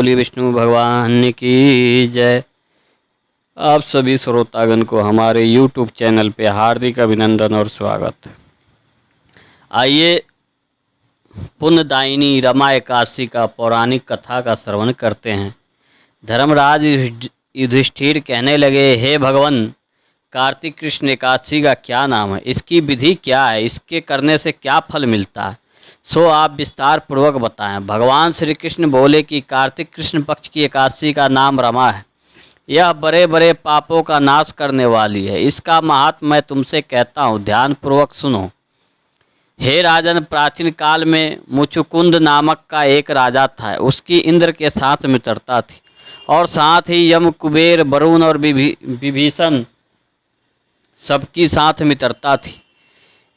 बोली विष्णु भगवान की जय। आप सभी श्रोतागण को हमारे YouTube चैनल पे हार्दिक अभिनंदन और स्वागत। आइए पुण्यदायिनी रमा एकादशी का पौराणिक कथा का श्रवण करते हैं। धर्मराज युधिष्ठिर कहने लगे, हे भगवान, कार्तिक कृष्ण एकादशी का क्या नाम है, इसकी विधि क्या है, इसके करने से क्या फल मिलता है, सो आप विस्तार पूर्वक बताएं। भगवान श्री कृष्ण बोले कि कार्तिक कृष्ण पक्ष की एकादशी का नाम रमा है। यह बड़े बड़े पापों का नाश करने वाली है। इसका महात्म्य मैं तुमसे कहता हूँ, ध्यान पूर्वक सुनो। हे राजन, प्राचीन काल में मुचुकुंद नामक का एक राजा था। उसकी इंद्र के साथ मित्रता थी और साथ ही यम, कुबेर, वरुण और विभीषण सबकी साथ मित्रता थी।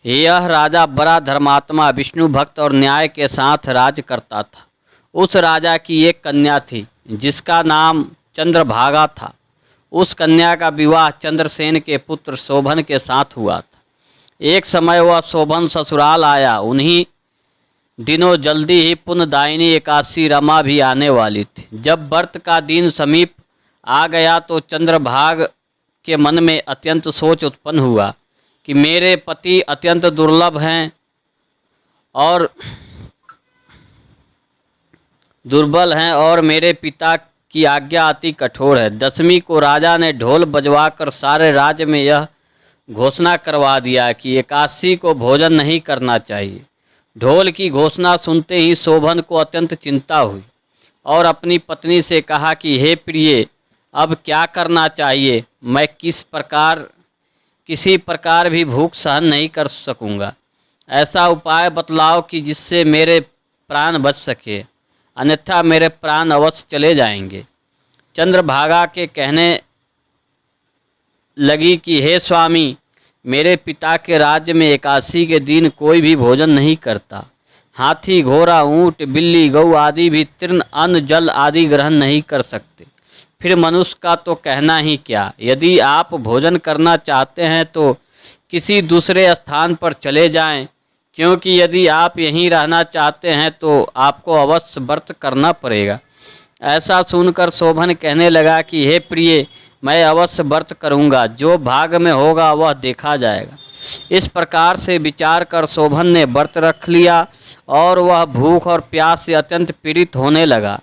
यह राजा बड़ा धर्मात्मा, विष्णु भक्त और न्याय के साथ राज करता था। उस राजा की एक कन्या थी जिसका नाम चंद्रभागा था। उस कन्या का विवाह चंद्रसेन के पुत्र शोभन के साथ हुआ था। एक समय वह शोभन ससुराल आया। उन्हीं दिनों जल्दी ही पुण्यदायिनी एकादशी रमा भी आने वाली थी। जब व्रत का दिन समीप आ गया तो चंद्रभाग के मन में अत्यंत सोच उत्पन्न हुआ कि मेरे पति अत्यंत दुर्लभ हैं और दुर्बल हैं और मेरे पिता की आज्ञा अति कठोर है। दशमी को राजा ने ढोल बजवाकर सारे राज्य में यह घोषणा करवा दिया कि एकादशी को भोजन नहीं करना चाहिए। ढोल की घोषणा सुनते ही शोभन को अत्यंत चिंता हुई और अपनी पत्नी से कहा कि हे प्रिय, अब क्या करना चाहिए, मैं किसी प्रकार भी भूख सहन नहीं कर सकूंगा। ऐसा उपाय बतलाओ कि जिससे मेरे प्राण बच सके, अन्यथा मेरे प्राण अवश्य चले जाएंगे। चंद्रभागा के कहने लगी कि हे स्वामी, मेरे पिता के राज्य में एकादशी के दिन कोई भी भोजन नहीं करता। हाथी, घोड़ा, ऊंट, बिल्ली, गऊ आदि भी तृण, अन्न, जल आदि ग्रहण नहीं कर सकते। फिर मनुष्य का तो कहना ही क्या। यदि आप भोजन करना चाहते हैं तो किसी दूसरे स्थान पर चले जाएं, क्योंकि यदि आप यहीं रहना चाहते हैं तो आपको अवश्य व्रत करना पड़ेगा। ऐसा सुनकर शोभन कहने लगा कि हे प्रिय, मैं अवश्य व्रत करूंगा, जो भाग में होगा वह देखा जाएगा। इस प्रकार से विचार कर शोभन ने व्रत रख लिया और वह भूख और प्यास से अत्यंत पीड़ित होने लगा।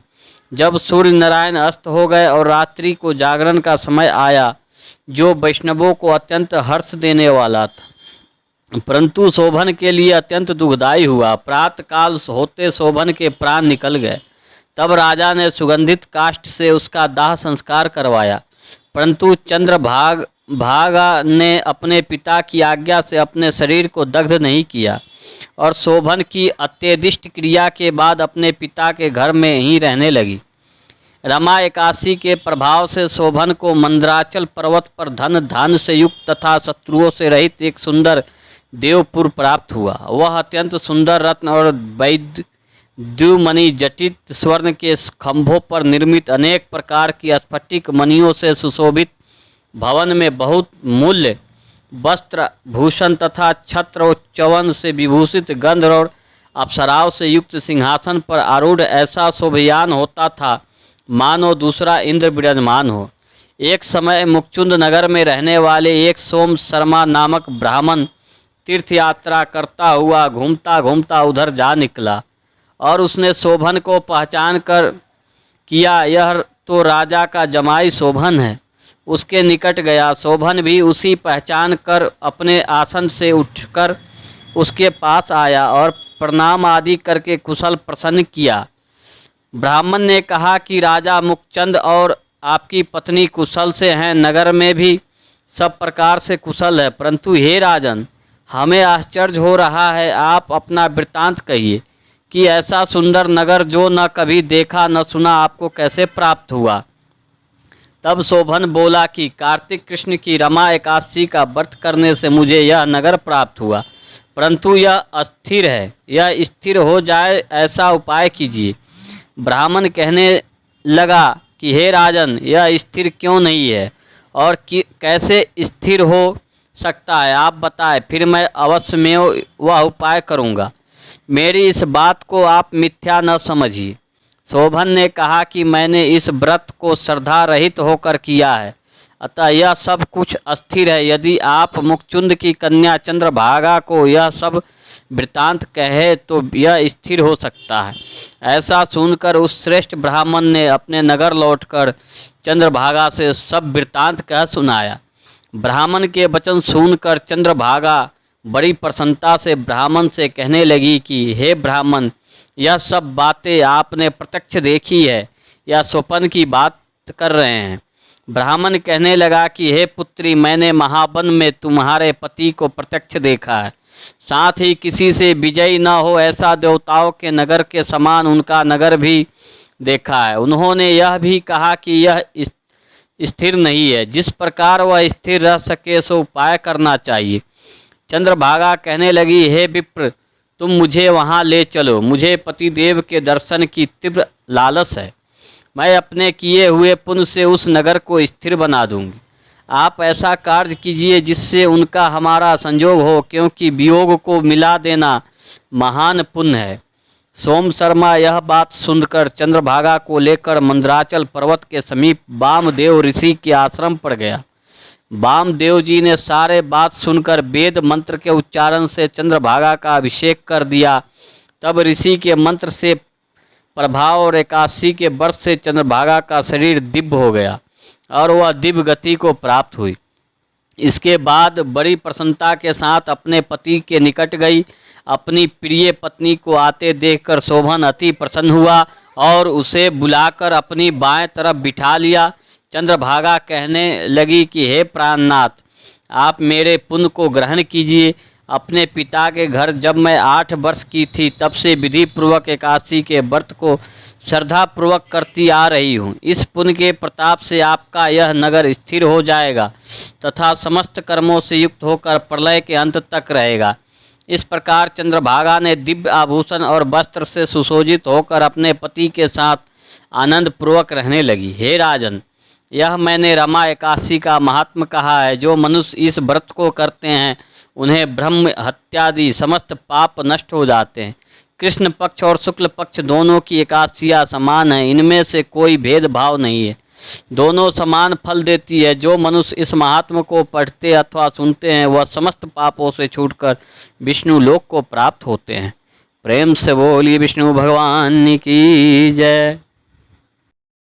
जब सूर्य नारायण अस्त हो गए और रात्रि को जागरण का समय आया, जो वैष्णवों को अत्यंत हर्ष देने वाला था, परंतु शोभन के लिए अत्यंत दुखदायी हुआ। प्रातःकाल होते शोभन के प्राण निकल गए। तब राजा ने सुगंधित काष्ठ से उसका दाह संस्कार करवाया, परंतु चंद्रभागा ने अपने पिता की आज्ञा से अपने शरीर को दग्ध नहीं किया और शोभन की अत्यदिष्ट क्रिया के बाद अपने पिता के घर में ही रहने लगी। रमा एकादशी के प्रभाव से शोभन को मंदराचल पर्वत पर धन धान्य से युक्त तथा शत्रुओं से रहित एक सुंदर देवपुर प्राप्त हुआ। वह अत्यंत सुंदर रत्न और द्युमणि जटित स्वर्ण के खंभों पर निर्मित अनेक प्रकार की स्फटिक मणियों से सुशोभित भवन में बहुत मूल्य वस्त्र भूषण तथा छत्र और चवन से विभूषित गंध और अप्सराओं से युक्त सिंहासन पर आरूढ़ ऐसा शोभयान होता था मानो दूसरा इंद्र विराजमान हो। एक समय मुक्चुंद नगर में रहने वाले एक सोम शर्मा नामक ब्राह्मण तीर्थ यात्रा करता हुआ घूमता घूमता उधर जा निकला और उसने शोभन को पहचान कर किया, यह तो राजा का जमाई शोभन है। उसके निकट गया। शोभन भी उसी पहचान कर अपने आसन से उठकर उसके पास आया और प्रणाम आदि करके कुशल प्रसन्न किया। ब्राह्मण ने कहा कि राजा मुक्चंद और आपकी पत्नी कुशल से हैं, नगर में भी सब प्रकार से कुशल है, परंतु हे राजन, हमें आश्चर्य हो रहा है। आप अपना वृत्तांत कहिए कि ऐसा सुंदर नगर जो न कभी देखा न सुना आपको कैसे प्राप्त हुआ। तब शोभन बोला कि कार्तिक कृष्ण की रमा एकादशी का व्रत करने से मुझे यह नगर प्राप्त हुआ, परंतु यह अस्थिर है। यह स्थिर हो जाए ऐसा उपाय कीजिए। ब्राह्मण कहने लगा कि हे राजन, यह स्थिर क्यों नहीं है और कैसे स्थिर हो सकता है, आप बताएं, फिर मैं अवश्य में वह उपाय करूँगा। मेरी इस बात को आप मिथ्या न समझिए। शोभन ने कहा कि मैंने इस व्रत को श्रद्धा रहित होकर किया है, अतः यह सब कुछ अस्थिर है। यदि आप मुखचुंद की कन्या चंद्रभागा को यह सब वृत्तांत कहे तो यह स्थिर हो सकता है। ऐसा सुनकर उस श्रेष्ठ ब्राह्मण ने अपने नगर लौटकर चंद्रभागा से सब वृत्तांत कह सुनाया। ब्राह्मण के वचन सुनकर चंद्रभागा बड़ी प्रसन्नता से ब्राह्मण से कहने लगी कि हे ब्राह्मण, यह सब बातें आपने प्रत्यक्ष देखी है या स्वप्न की बात कर रहे हैं? ब्राह्मण कहने लगा कि हे पुत्री, मैंने महावन में तुम्हारे पति को प्रत्यक्ष देखा है, साथ ही किसी से विजयी न हो ऐसा देवताओं के नगर के समान उनका नगर भी देखा है। उन्होंने यह भी कहा कि यह स्थिर नहीं है, जिस प्रकार वह स्थिर रह सके सो उपाय करना चाहिए। चंद्रभागा कहने लगी, हे विप्र, तुम मुझे वहाँ ले चलो, मुझे पतिदेव के दर्शन की तीव्र लालस है। मैं अपने किए हुए पुण्य से उस नगर को स्थिर बना दूंगी। आप ऐसा कार्य कीजिए जिससे उनका हमारा संयोग हो, क्योंकि वियोग को मिला देना महान पुण्य है। सोम शर्मा यह बात सुनकर चंद्रभागा को लेकर मंदराचल पर्वत के समीप वामदेव ऋषि के आश्रम पर गया। वामदेव जी ने सारे बात सुनकर वेद मंत्र के उच्चारण से चंद्रभागा का अभिषेक कर दिया। तब ऋषि के मंत्र से प्रभाव और एकादशी के वर्ष से चंद्रभागा का शरीर दिव्य हो गया और वह दिव्य गति को प्राप्त हुई। इसके बाद बड़ी प्रसन्नता के साथ अपने पति के निकट गई। अपनी प्रिय पत्नी को आते देखकर शोभन अति प्रसन्न हुआ और उसे बुलाकर अपनी बाएं तरफ बिठा लिया। चंद्रभागा कहने लगी कि हे प्राणनाथ, आप मेरे पुण्य को ग्रहण कीजिए। अपने पिता के घर जब मैं 8 वर्ष की थी तब से विधि पूर्वक एकादशी के व्रत को श्रद्धा पूर्वक करती आ रही हूँ। इस पुण्य के प्रताप से आपका यह नगर स्थिर हो जाएगा तथा समस्त कर्मों से युक्त होकर प्रलय के अंत तक रहेगा। इस प्रकार चंद्रभागा ने दिव्य आभूषण और वस्त्र से सुशोभित होकर अपने पति के साथ आनंद पूर्वक रहने लगी। हे राजन, यह मैंने रमा एकादशी का महात्म कहा है। जो मनुष्य इस व्रत को करते हैं उन्हें ब्रह्म हत्यादि समस्त पाप नष्ट हो जाते हैं। कृष्ण पक्ष और शुक्ल पक्ष दोनों की एकादशियाँ समान हैं, इनमें से कोई भेदभाव नहीं है, दोनों समान फल देती है। जो मनुष्य इस महात्म को पढ़ते अथवा सुनते हैं वह समस्त पापों से छूटकर विष्णु लोक को प्राप्त होते हैं। प्रेम से बोलिए विष्णु भगवान की जय।